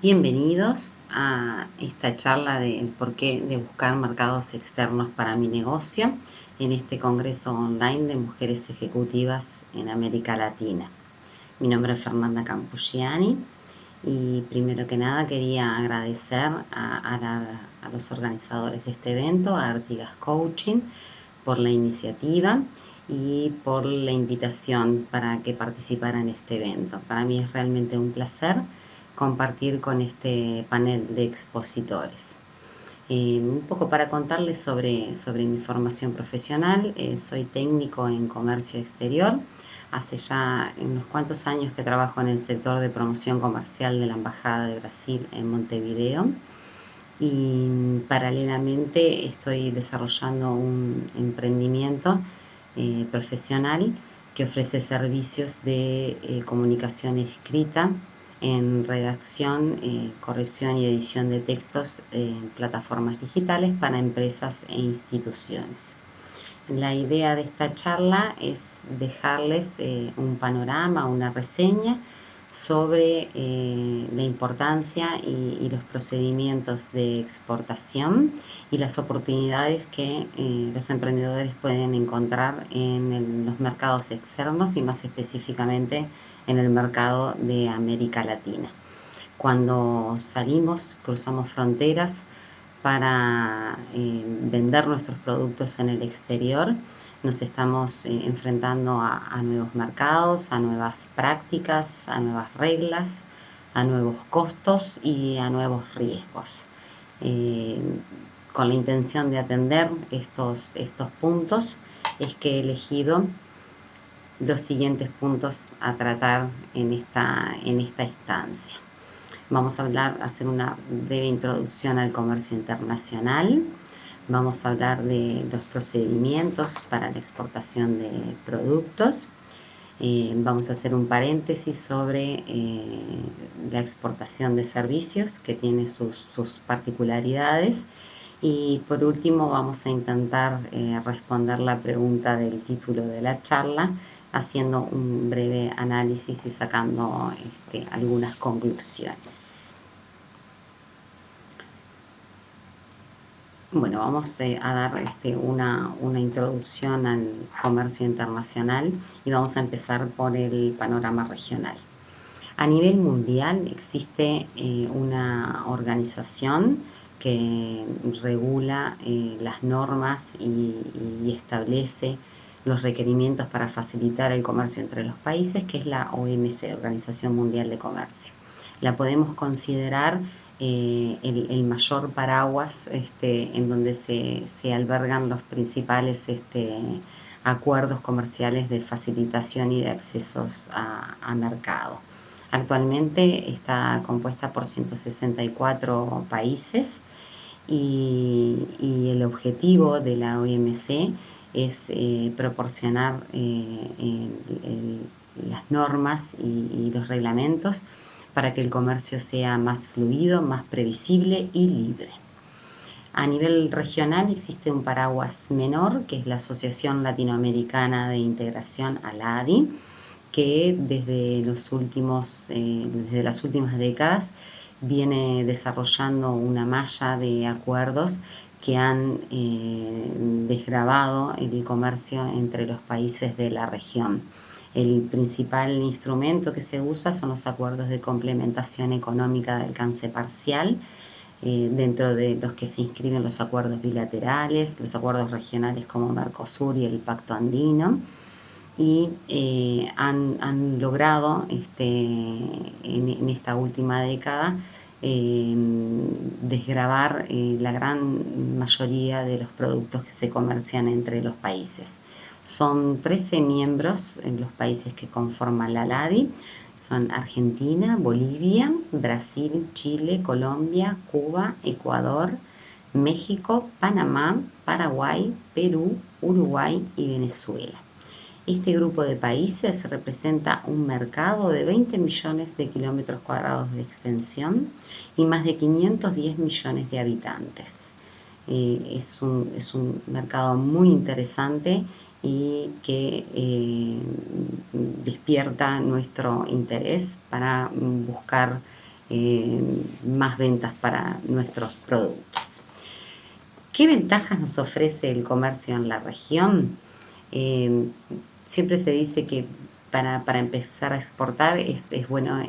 Bienvenidos a esta charla del porqué de buscar mercados externos para mi negocio en este congreso online de mujeres ejecutivas en América Latina. Mi nombre es Fernanda Campuchiani y primero que nada quería agradecer a los organizadores de este evento, a Artigas Coaching, por la iniciativa y por la invitación para que participara en este evento. Para mí es realmente un placer compartir con este panel de expositores. Un poco para contarles sobre mi formación profesional. Soy técnico en comercio exterior. Hace ya unos cuantos años que trabajo en el sector de promoción comercial de la Embajada de Brasil en Montevideo. Y paralelamente estoy desarrollando un emprendimiento profesional que ofrece servicios de comunicación escrita en redacción, corrección y edición de textos en plataformas digitales para empresas e instituciones. La idea de esta charla es dejarles un panorama, una reseña sobre la importancia y los procedimientos de exportación y las oportunidades que los emprendedores pueden encontrar en los mercados externos y más específicamente en el mercado de América Latina. Cuando salimos, cruzamos fronteras para vender nuestros productos en el exterior, nos estamos enfrentando a nuevos mercados, a nuevas prácticas, a nuevas reglas, a nuevos costos y a nuevos riesgos. Con la intención de atender estos puntos es que he elegido los siguientes puntos a tratar en esta instancia. Vamos a hacer una breve introducción al comercio internacional. Vamos a hablar de los procedimientos para la exportación de productos. Vamos a hacer un paréntesis sobre la exportación de servicios, que tiene sus particularidades. Y por último vamos a intentar responder la pregunta del título de la charla, haciendo un breve análisis y sacando algunas conclusiones. Bueno, vamos a dar una introducción al comercio internacional y vamos a empezar por el panorama regional. A nivel mundial existe una organización que regula las normas y establece los requerimientos para facilitar el comercio entre los países, que es la OMC, Organización Mundial de Comercio. La podemos considerar el mayor paraguas en donde se albergan los principales acuerdos comerciales de facilitación y de accesos a mercado. Actualmente está compuesta por 164 países y el objetivo de la OMC es proporcionar las normas y los reglamentos para que el comercio sea más fluido, más previsible y libre. A nivel regional existe un paraguas menor, que es la Asociación Latinoamericana de Integración, ALADI, que desde las últimas décadas viene desarrollando una malla de acuerdos que han desgravado el comercio entre los países de la región. El principal instrumento que se usa son los acuerdos de complementación económica de alcance parcial, dentro de los que se inscriben los acuerdos bilaterales, los acuerdos regionales como Mercosur y el Pacto Andino, y han logrado en esta última década desgravar la gran mayoría de los productos que se comercian entre los países. Son 13 miembros en los países que conforman la ALADI. Son Argentina, Bolivia, Brasil, Chile, Colombia, Cuba, Ecuador, México, Panamá, Paraguay, Perú, Uruguay y Venezuela. Este grupo de países representa un mercado de 20 millones de kilómetros cuadrados de extensión y más de 510 millones de habitantes. Es un mercado muy interesante y que despierta nuestro interés para buscar más ventas para nuestros productos. ¿Qué ventajas nos ofrece el comercio en la región? Siempre se dice que para empezar a exportar es bueno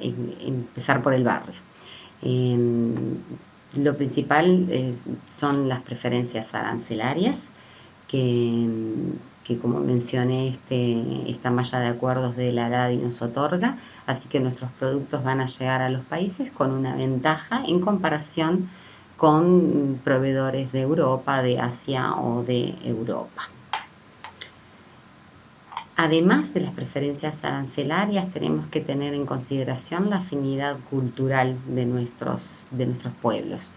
empezar por el barrio. Lo principal son las preferencias arancelarias, que como mencioné, esta malla de acuerdos de la ALADI nos otorga, así que nuestros productos van a llegar a los países con una ventaja en comparación con proveedores de Europa, de Asia o de Europa. Además de las preferencias arancelarias, tenemos que tener en consideración la afinidad cultural de nuestros pueblos.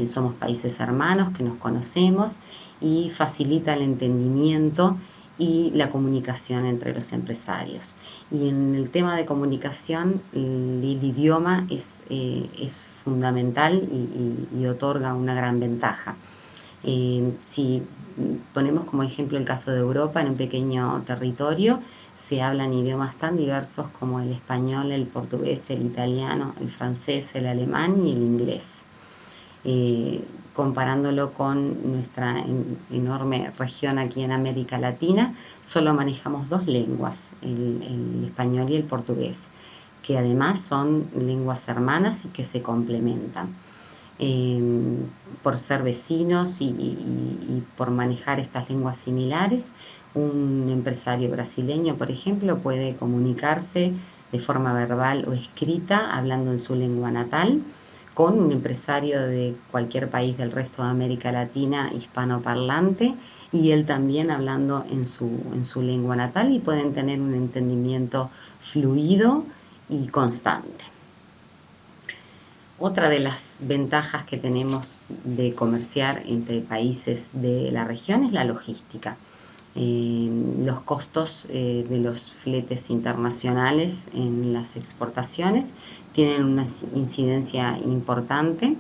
Somos países hermanos que nos conocemos y facilita el entendimiento y la comunicación entre los empresarios. Y en el tema de comunicación, el idioma es fundamental y otorga una gran ventaja. Si ponemos como ejemplo el caso de Europa, en un pequeño territorio se hablan idiomas tan diversos como el español, el portugués, el italiano, el francés, el alemán y el inglés. Comparándolo con nuestra enorme región aquí en América Latina, solo manejamos dos lenguas, el español y el portugués, que además son lenguas hermanas y que se complementan. Por ser vecinos y por manejar estas lenguas similares, un empresario brasileño, por ejemplo, puede comunicarse de forma verbal o escrita, hablando en su lengua natal, con un empresario de cualquier país del resto de América Latina hispanoparlante, y él también hablando en su lengua natal, y pueden tener un entendimiento fluido y constante. Otra de las ventajas que tenemos de comerciar entre países de la región es la logística. Los costos de los fletes internacionales en las exportaciones tienen una incidencia importante,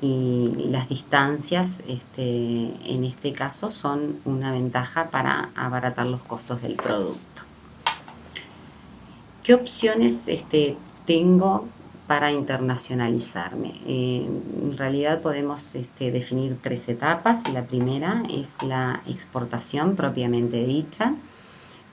y las distancias en este caso son una ventaja para abaratar los costos del producto. ¿Qué opciones tengo para internacionalizarme? En realidad podemos definir tres etapas. La primera es la exportación propiamente dicha.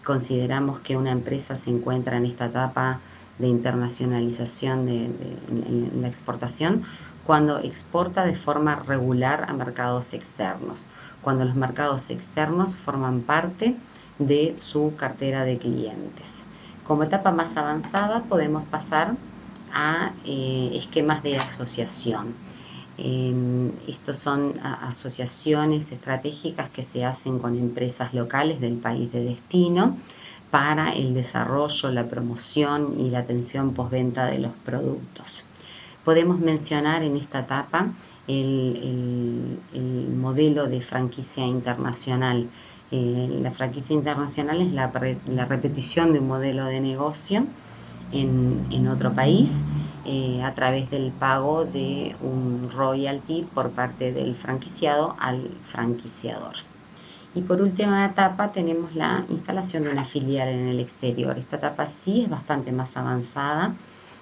Consideramos que una empresa se encuentra en esta etapa de internacionalización en la exportación cuando exporta de forma regular a mercados externos, cuando los mercados externos forman parte de su cartera de clientes. Como etapa más avanzada podemos pasar a esquemas de asociación. Estos son asociaciones estratégicas que se hacen con empresas locales del país de destino para el desarrollo, la promoción y la atención postventa de los productos. Podemos mencionar en esta etapa el modelo de franquicia internacional. La franquicia internacional es la repetición de un modelo de negocio en otro país, a través del pago de un royalty por parte del franquiciado al franquiciador. Y por última etapa tenemos la instalación de una filial en el exterior. Esta etapa sí es bastante más avanzada,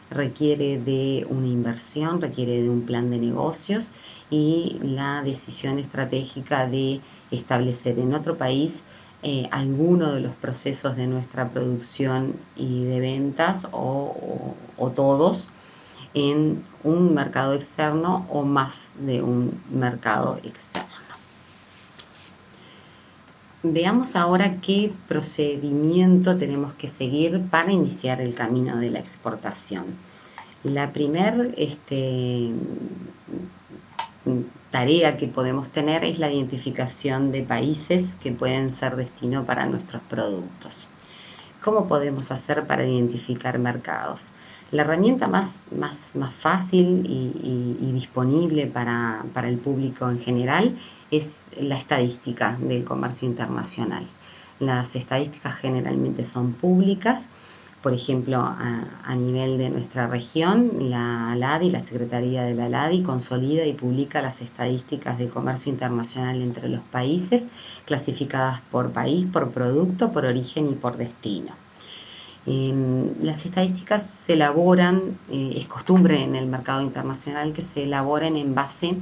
requiere de una inversión, requiere de un plan de negocios y la decisión estratégica de establecer en otro país alguno de los procesos de nuestra producción y de ventas o todos en un mercado externo o más de un mercado externo. Veamos ahora qué procedimiento tenemos que seguir para iniciar el camino de la exportación. La primera tarea que podemos tener es la identificación de países que pueden ser destino para nuestros productos. ¿Cómo podemos hacer para identificar mercados? La herramienta más fácil y disponible para el público en general es la estadística del comercio internacional. Las estadísticas generalmente son públicas. Por ejemplo, a nivel de nuestra región, la ALADI, la Secretaría de la ALADI, consolida y publica las estadísticas del comercio internacional entre los países, clasificadas por país, por producto, por origen y por destino. Las estadísticas se elaboran, es costumbre en el mercado internacional que se elaboren en base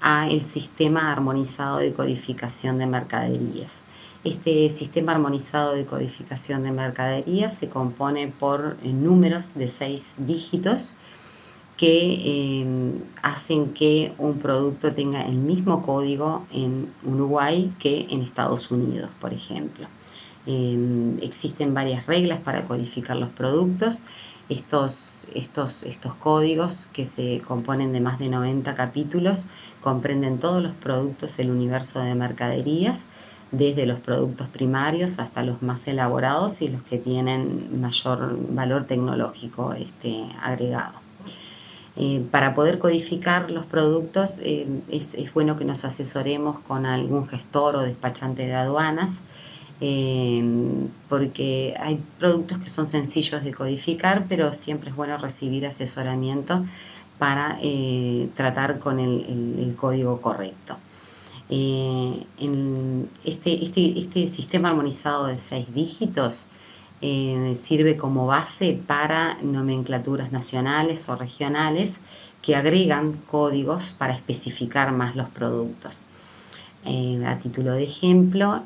a el sistema armonizado de codificación de mercaderías. Este sistema armonizado de codificación de mercaderías se compone por números de 6 dígitos que hacen que un producto tenga el mismo código en Uruguay que en Estados Unidos, por ejemplo. Existen varias reglas para codificar los productos. Estos códigos, que se componen de más de 90 capítulos, comprenden todos los productos del universo de mercaderías, desde los productos primarios hasta los más elaborados y los que tienen mayor valor tecnológico agregado. Para poder codificar los productos es bueno que nos asesoremos con algún gestor o despachante de aduanas, porque hay productos que son sencillos de codificar, pero siempre es bueno recibir asesoramiento para tratar con el código correcto. Este sistema armonizado de 6 dígitos sirve como base para nomenclaturas nacionales o regionales que agregan códigos para especificar más los productos. A título de ejemplo,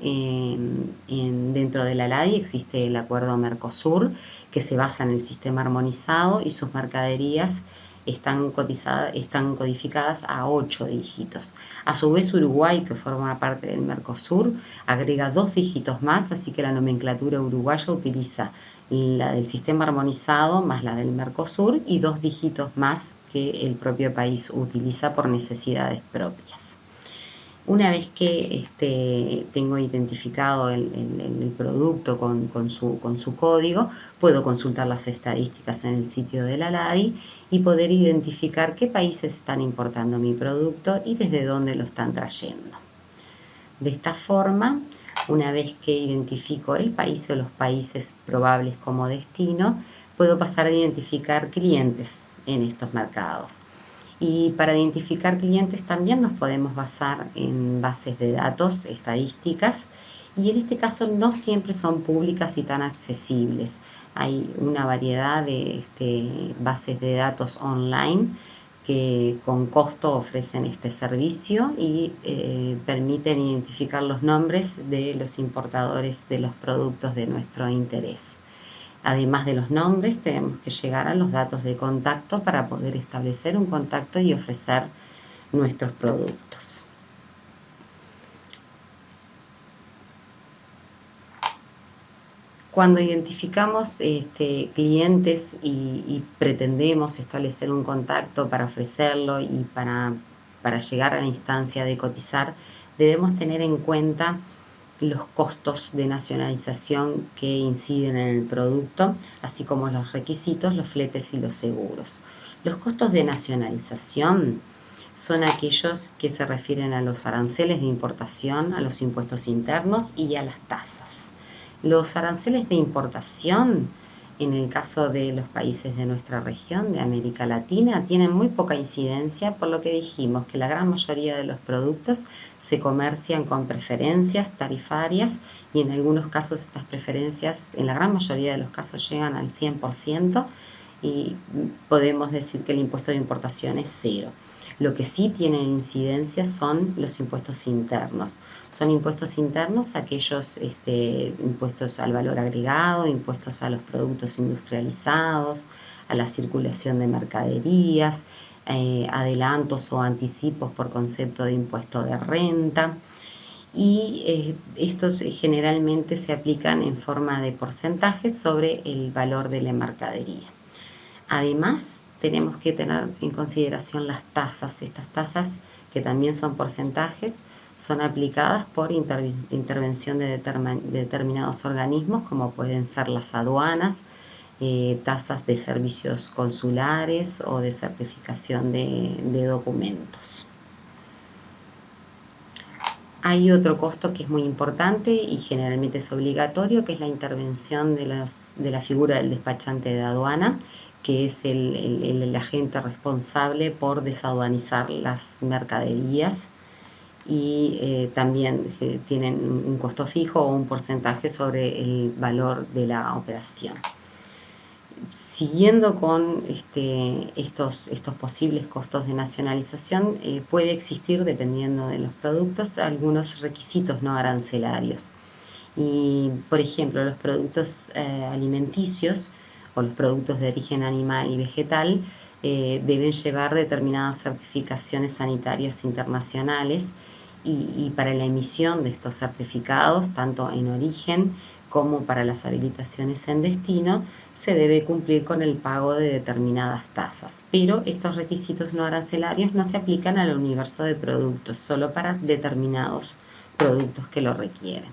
dentro de la LADI existe el acuerdo Mercosur, que se basa en el sistema armonizado y sus mercaderías están codificadas a 8 dígitos. A su vez, Uruguay, que forma parte del Mercosur, agrega 2 dígitos más, así que la nomenclatura uruguaya utiliza la del sistema armonizado más la del Mercosur y 2 dígitos más que el propio país utiliza por necesidades propias. Una vez que tengo identificado el producto con su código, puedo consultar las estadísticas en el sitio de la LADI y poder identificar qué países están importando mi producto y desde dónde lo están trayendo. De esta forma, una vez que identifico el país o los países probables como destino, puedo pasar a identificar clientes en estos mercados. Y para identificar clientes también nos podemos basar en bases de datos estadísticas, y en este caso no siempre son públicas y tan accesibles. Hay una variedad de bases de datos online que con costo ofrecen este servicio y permiten identificar los nombres de los importadores de los productos de nuestro interés. Además de los nombres, tenemos que llegar a los datos de contacto para poder establecer un contacto y ofrecer nuestros productos. Cuando identificamos clientes y pretendemos establecer un contacto para ofrecerlo y para llegar a la instancia de cotizar, debemos tener en cuenta los costos de nacionalización que inciden en el producto, así como los requisitos, los fletes y los seguros. Los costos de nacionalización son aquellos que se refieren a los aranceles de importación, a los impuestos internos y a las tasas. Los aranceles de importación, en el caso de los países de nuestra región, de América Latina, tienen muy poca incidencia, por lo que dijimos que la gran mayoría de los productos se comercian con preferencias tarifarias y en algunos casos estas preferencias, en la gran mayoría de los casos, llegan al 100%, y podemos decir que el impuesto de importación es cero. Lo que sí tienen incidencia son los impuestos internos. Son impuestos internos aquellos impuestos al valor agregado, impuestos a los productos industrializados, a la circulación de mercaderías, adelantos o anticipos por concepto de impuesto de renta. Y estos generalmente se aplican en forma de porcentajes sobre el valor de la mercadería. Además, tenemos que tener en consideración las tasas. Estas tasas, que también son porcentajes, son aplicadas por intervención de determinados organismos, como pueden ser las aduanas, tasas de servicios consulares o de certificación de documentos. Hay otro costo que es muy importante y generalmente es obligatorio, que es la intervención de la figura del despachante de aduana, que es el agente responsable por desaduanizar las mercaderías, y también tienen un costo fijo o un porcentaje sobre el valor de la operación. Siguiendo con estos posibles costos de nacionalización, puede existir, dependiendo de los productos, algunos requisitos no arancelarios. Y, por ejemplo, los productos alimenticios o los productos de origen animal y vegetal deben llevar determinadas certificaciones sanitarias internacionales, y para la emisión de estos certificados, tanto en origen como para las habilitaciones en destino, se debe cumplir con el pago de determinadas tasas. Pero estos requisitos no arancelarios no se aplican al universo de productos, solo para determinados productos que lo requieren.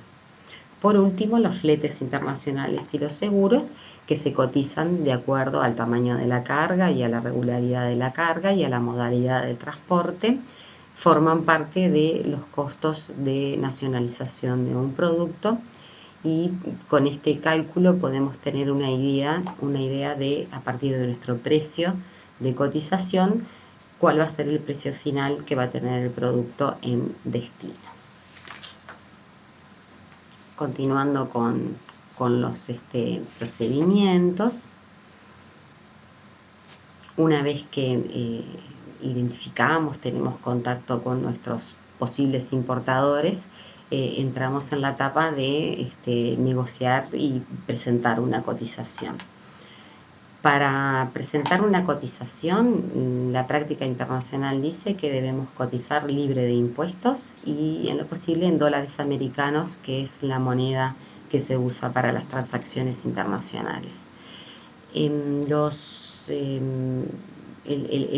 Por último, los fletes internacionales y los seguros, que se cotizan de acuerdo al tamaño de la carga y a la regularidad de la carga y a la modalidad de transporte, forman parte de los costos de nacionalización de un producto, y con este cálculo podemos tener una idea de, a partir de nuestro precio de cotización, cuál va a ser el precio final que va a tener el producto en destino. Continuando con los procedimientos, una vez que identificamos, tenemos contacto con nuestros posibles importadores, entramos en la etapa de negociar y presentar una cotización. Para presentar una cotización, la práctica internacional dice que debemos cotizar libre de impuestos y, en lo posible, en dólares americanos, que es la moneda que se usa para las transacciones internacionales. El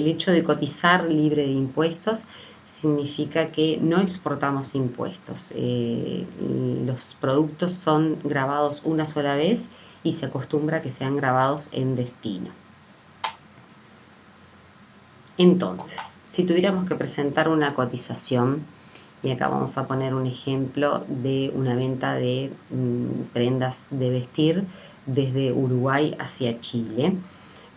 hecho de cotizar libre de impuestos significa que no exportamos impuestos. Los productos son grabados una sola vez y se acostumbra a que sean grabados en destino. Entonces, si tuviéramos que presentar una cotización, y acá vamos a poner un ejemplo de una venta de prendas de vestir desde Uruguay hacia Chile,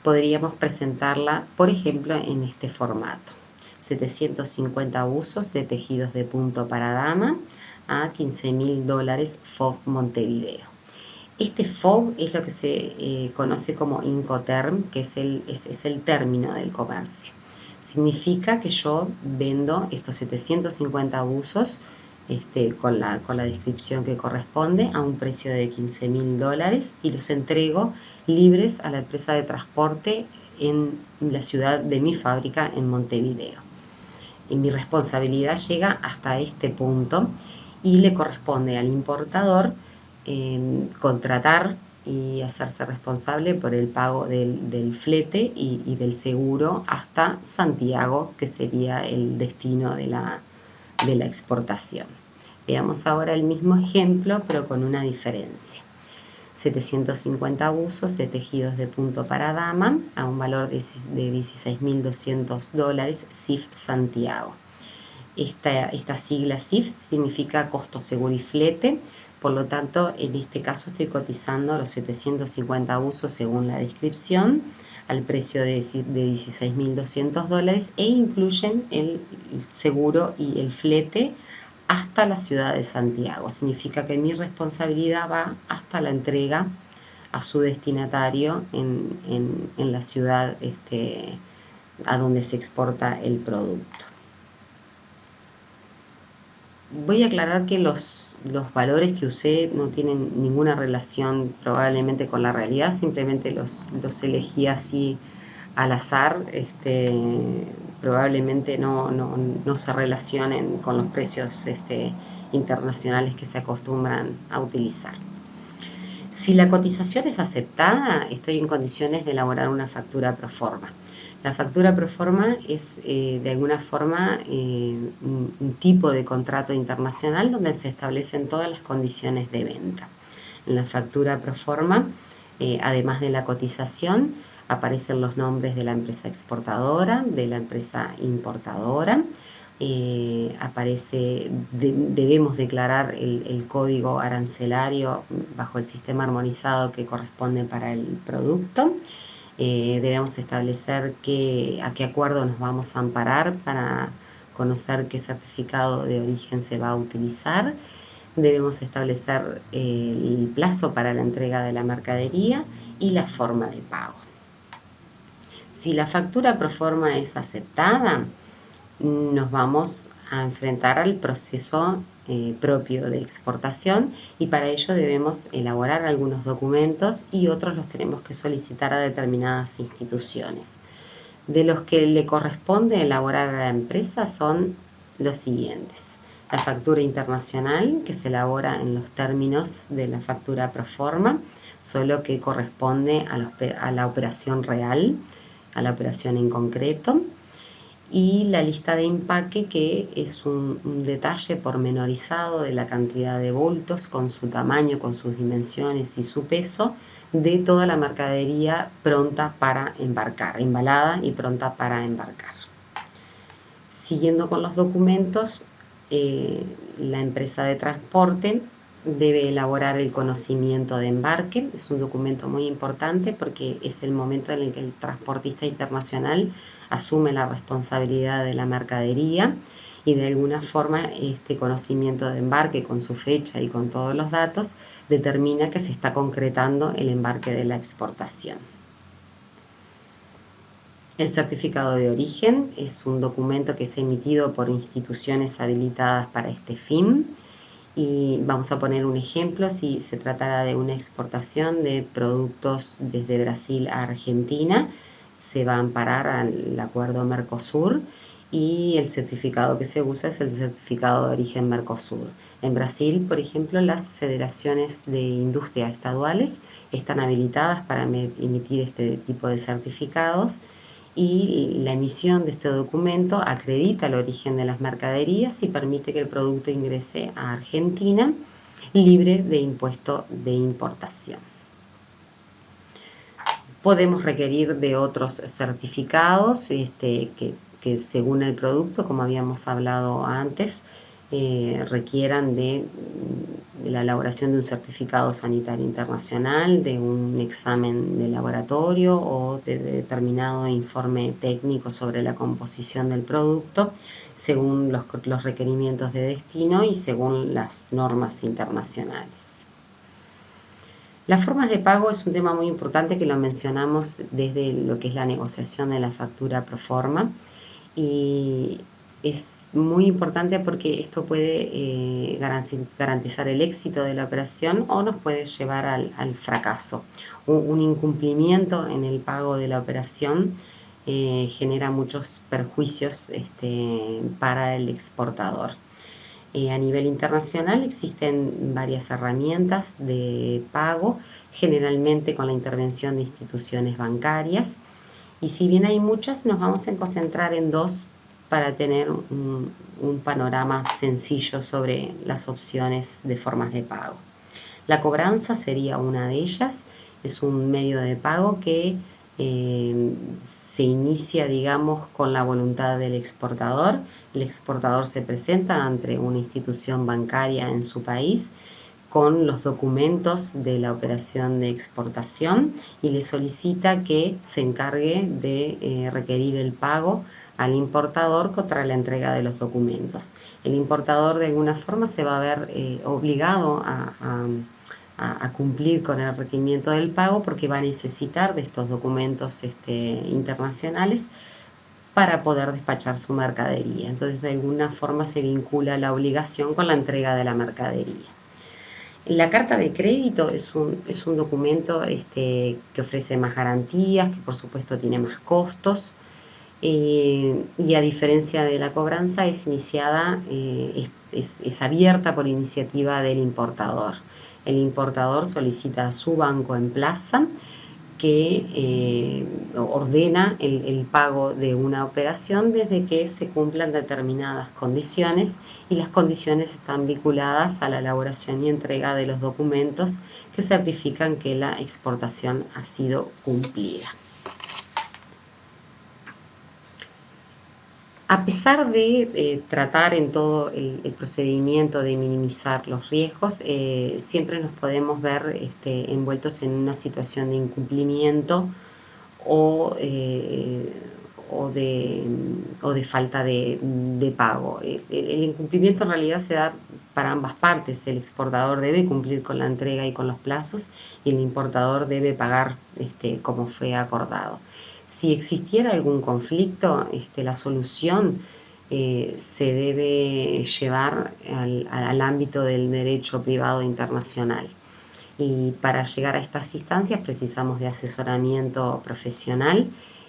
podríamos presentarla, por ejemplo, en este formato: 750 buzos de tejidos de punto para dama a $15.000 FOB Montevideo. Este FOB es lo que se conoce como Incoterm, que es el término del comercio. Significa que yo vendo estos 750 buzos con la descripción que corresponde a un precio de $15.000 y los entrego libres a la empresa de transporte en la ciudad de mi fábrica en Montevideo. Y mi responsabilidad llega hasta este punto y le corresponde al importador contratar y hacerse responsable por el pago del flete y del seguro hasta Santiago, que sería el destino de la exportación. Veamos ahora el mismo ejemplo, pero con una diferencia: 750 buzos de tejidos de punto para dama a un valor de $16.200 CIF Santiago. Esta sigla CIF significa costo, seguro y flete. Por lo tanto, en este caso estoy cotizando los 750 buzos según la descripción al precio de $16.200 e incluyen el seguro y el flete hasta la ciudad de Santiago. Significa que mi responsabilidad va hasta la entrega a su destinatario en la ciudad a donde se exporta el producto. Voy a aclarar que los valores que usé no tienen ninguna relación probablemente con la realidad, simplemente los elegí así al azar. Probablemente no se relacionen con los precios internacionales que se acostumbran a utilizar. Si la cotización es aceptada, estoy en condiciones de elaborar una factura pro forma. La factura pro forma es de alguna forma un tipo de contrato internacional donde se establecen todas las condiciones de venta. En la factura pro forma, además de la cotización, aparecen los nombres de la empresa exportadora, de la empresa importadora. Debemos declarar el código arancelario bajo el sistema armonizado que corresponde para el producto. Debemos establecer a qué acuerdo nos vamos a amparar para conocer qué certificado de origen se va a utilizar. Debemos establecer el plazo para la entrega de la mercadería y la forma de pago. Si la factura pro forma es aceptada, nos vamos a enfrentar al proceso propio de exportación y para ello debemos elaborar algunos documentos y otros los tenemos que solicitar a determinadas instituciones. De los que le corresponde elaborar a la empresa son los siguientes: la factura internacional, que se elabora en los términos de la factura pro forma, solo que corresponde a la operación real, a la operación en concreto, y la lista de empaque, que es un detalle pormenorizado de la cantidad de bultos con su tamaño, con sus dimensiones y su peso de toda la mercadería pronta para embarcar, embalada y pronta para embarcar. Siguiendo con los documentos, la empresa de transporte debe elaborar el conocimiento de embarque. Es un documento muy importante porque es el momento en el que el transportista internacional asume la responsabilidad de la mercadería y de alguna forma este conocimiento de embarque, con su fecha y con todos los datos, determina que se está concretando el embarque de la exportación. El certificado de origen es un documento que es emitido por instituciones habilitadas para este fin. Y vamos a poner un ejemplo: si se tratara de una exportación de productos desde Brasil a Argentina, se va a amparar al acuerdo Mercosur y el certificado que se usa es el certificado de origen Mercosur. En Brasil, por ejemplo, las federaciones de industria estaduales están habilitadas para emitir este tipo de certificados, y la emisión de este documento acredita el origen de las mercaderías y permite que el producto ingrese a Argentina libre de impuesto de importación. Podemos requerir de otros certificados que según el producto, como habíamos hablado antes, requieran de la elaboración de un certificado sanitario internacional, de un examen de laboratorio o de determinado informe técnico sobre la composición del producto, según los requerimientos de destino y según las normas internacionales. Las formas de pago es un tema muy importante que lo mencionamos desde lo que es la negociación de la factura pro forma, y es muy importante porque esto puede garantizar el éxito de la operación o nos puede llevar al fracaso. Un incumplimiento en el pago de la operación genera muchos perjuicios para el exportador. A nivel internacional existen varias herramientas de pago, generalmente con la intervención de instituciones bancarias, y si bien hay muchas, nos vamos a concentrar en dos para tener un panorama sencillo sobre las opciones de formas de pago. La cobranza sería una de ellas. Es un medio de pago que se inicia, digamos, con la voluntad del exportador. El exportador se presenta ante una institución bancaria en su país con los documentos de la operación de exportación y le solicita que se encargue de requerir el pago al importador contra la entrega de los documentos. El importador de alguna forma se va a ver obligado a cumplir con el requerimiento del pago porque va a necesitar de estos documentos internacionales para poder despachar su mercadería. Entonces, de alguna forma se vincula la obligación con la entrega de la mercadería. La carta de crédito es un documento que ofrece más garantías, que por supuesto tiene más costos, y a diferencia de la cobranza es iniciada, es abierta por iniciativa del importador. El importador solicita a su banco en plaza que ordena el pago de una operación desde que se cumplan determinadas condiciones, y las condiciones están vinculadas a la elaboración y entrega de los documentos que certifican que la exportación ha sido cumplida. A pesar de tratar en todo el procedimiento de minimizar los riesgos, siempre nos podemos ver envueltos en una situación de incumplimiento o o de falta de pago. El incumplimiento en realidad se da para ambas partes. El exportador debe cumplir con la entrega y con los plazos, y el importador debe pagar como fue acordado. Si existiera algún conflicto, la solución se debe llevar al ámbito del derecho privado internacional. Y para llegar a estas instancias precisamos de asesoramiento profesional,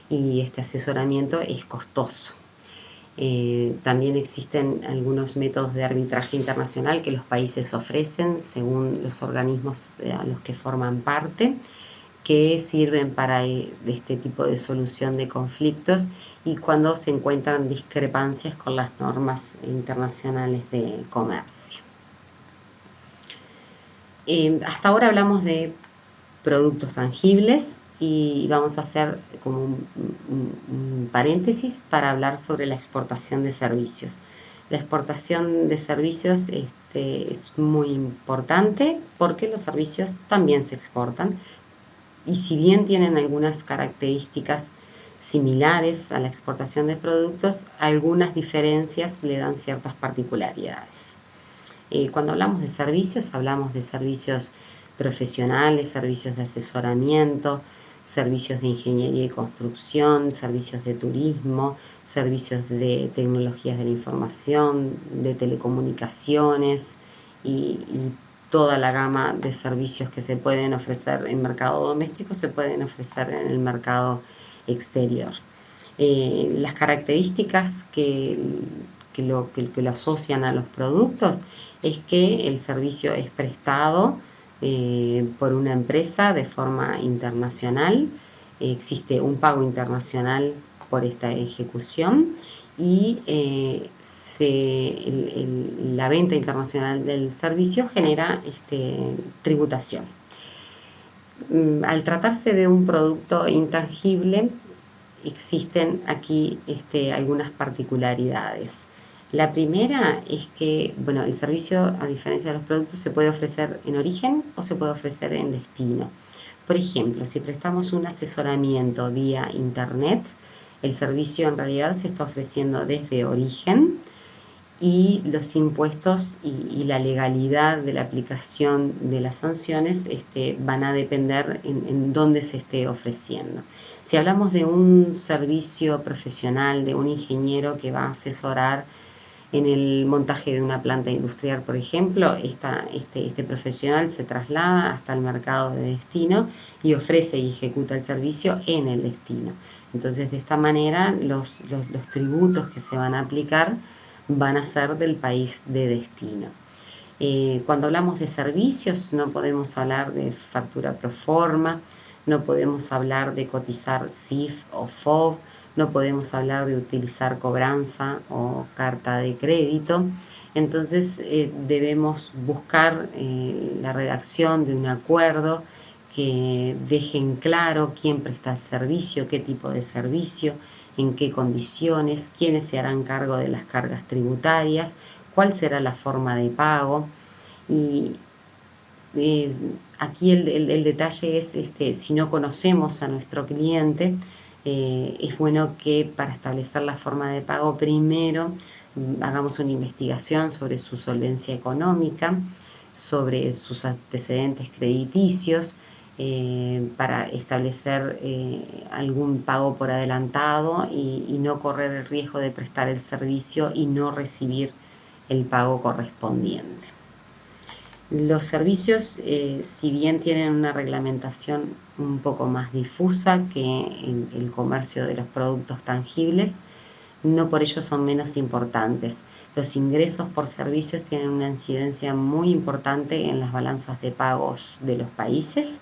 y este asesoramiento es costoso. También existen algunos métodos de arbitraje internacional que los países ofrecen según los organismos a los que forman parte, que sirven para este tipo de solución de conflictos y cuando se encuentran discrepancias con las normas internacionales de comercio. Hasta ahora hablamos de productos tangibles y vamos a hacer como un paréntesis para hablar sobre la exportación de servicios. La exportación de servicios es muy importante porque los servicios también se exportan, y si bien tienen algunas características similares a la exportación de productos, algunas diferencias le dan ciertas particularidades. Cuando hablamos de servicios profesionales, servicios de asesoramiento, servicios de ingeniería y construcción, servicios de turismo, servicios de tecnologías de la información, de telecomunicaciones y toda la gama de servicios que se pueden ofrecer en mercado doméstico se pueden ofrecer en el mercado exterior. Las características que lo asocian a los productos es que el servicio es prestado por una empresa de forma internacional, existe un pago internacional por esta ejecución, y la venta internacional del servicio genera tributación. Al tratarse de un producto intangible, existen aquí algunas particularidades. La primera es que, bueno, el servicio, a diferencia de los productos, se puede ofrecer en origen o se puede ofrecer en destino. Por ejemplo, si prestamos un asesoramiento vía internet, el servicio en realidad se está ofreciendo desde origen, y los impuestos y la legalidad de la aplicación de las sanciones van a depender en dónde se esté ofreciendo. Si hablamos de un servicio profesional, de un ingeniero que va a asesorar en el montaje de una planta industrial, por ejemplo, este profesional se traslada hasta el mercado de destino y ofrece y ejecuta el servicio en el destino. Entonces, de esta manera, los tributos que se van a aplicar van a ser del país de destino. Cuando hablamos de servicios, no podemos hablar de factura pro forma, no podemos hablar de cotizar CIF o FOB, no podemos hablar de utilizar cobranza o carta de crédito. Entonces debemos buscar la redacción de un acuerdo que deje en claro quién presta el servicio, qué tipo de servicio, en qué condiciones, quiénes se harán cargo de las cargas tributarias, cuál será la forma de pago. Y aquí el detalle es, si no conocemos a nuestro cliente, es bueno que para establecer la forma de pago primero hagamos una investigación sobre su solvencia económica, sobre sus antecedentes crediticios, para establecer algún pago por adelantado y no correr el riesgo de prestar el servicio y no recibir el pago correspondiente. Los servicios, si bien tienen una reglamentación un poco más difusa que el comercio de los productos tangibles, no por ello son menos importantes. Los ingresos por servicios tienen una incidencia muy importante en las balanzas de pagos de los países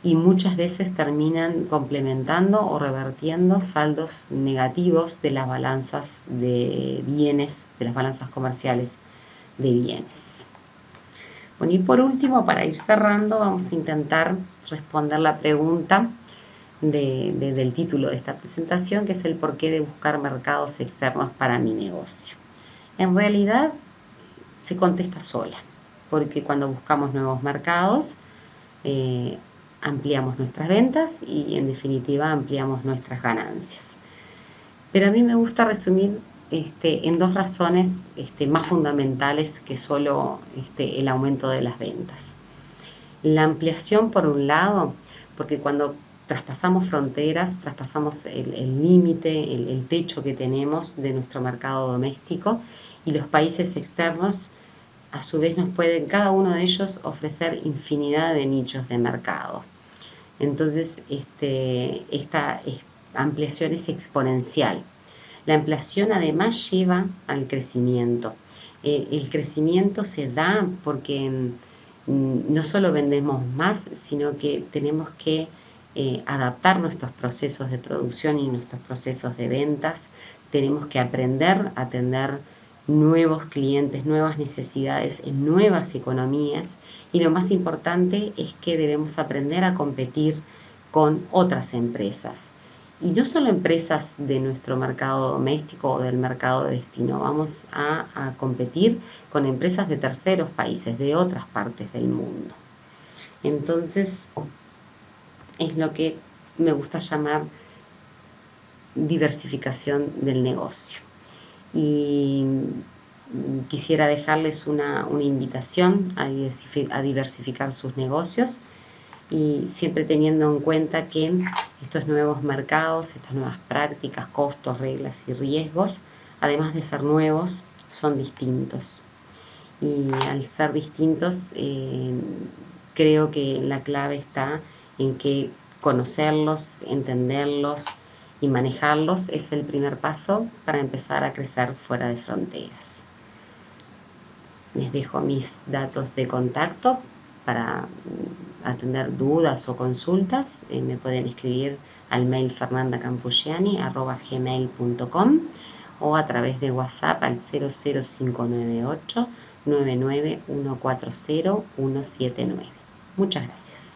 y muchas veces terminan complementando o revertiendo saldos negativos de las balanzas de bienes, de las balanzas comerciales de bienes. Bueno, y por último, para ir cerrando, vamos a intentar responder la pregunta del título de esta presentación, que es el porqué de buscar mercados externos para mi negocio. En realidad se contesta sola, porque cuando buscamos nuevos mercados ampliamos nuestras ventas y en definitiva ampliamos nuestras ganancias. Pero a mí me gusta resumir en dos razones más fundamentales que solo el aumento de las ventas. La ampliación, por un lado, porque cuando traspasamos fronteras, traspasamos el límite, el techo que tenemos de nuestro mercado doméstico, y los países externos a su vez nos pueden cada uno de ellos ofrecer infinidad de nichos de mercado. Entonces, esta ampliación es exponencial. La ampliación además lleva al crecimiento. El crecimiento se da porque no solo vendemos más, sino que tenemos que adaptar nuestros procesos de producción y nuestros procesos de ventas. Tenemos que aprender a atender nuevos clientes, nuevas necesidades en nuevas economías, y lo más importante es que debemos aprender a competir con otras empresas. Y no solo empresas de nuestro mercado doméstico o del mercado de destino, vamos a competir con empresas de terceros países, de otras partes del mundo. Entonces, es lo que me gusta llamar diversificación del negocio. Y quisiera dejarles una invitación a diversificar sus negocios, y siempre teniendo en cuenta que estos nuevos mercados, estas nuevas prácticas, costos, reglas y riesgos, además de ser nuevos, son distintos. Y al ser distintos, creo que la clave está en que conocerlos, entenderlos y manejarlos es el primer paso para empezar a crecer fuera de fronteras. Les dejo mis datos de contacto para atender dudas o consultas. Me pueden escribir al mail fernandacampugiani@gmail.com o a través de WhatsApp al 00598 99140 179. Muchas gracias.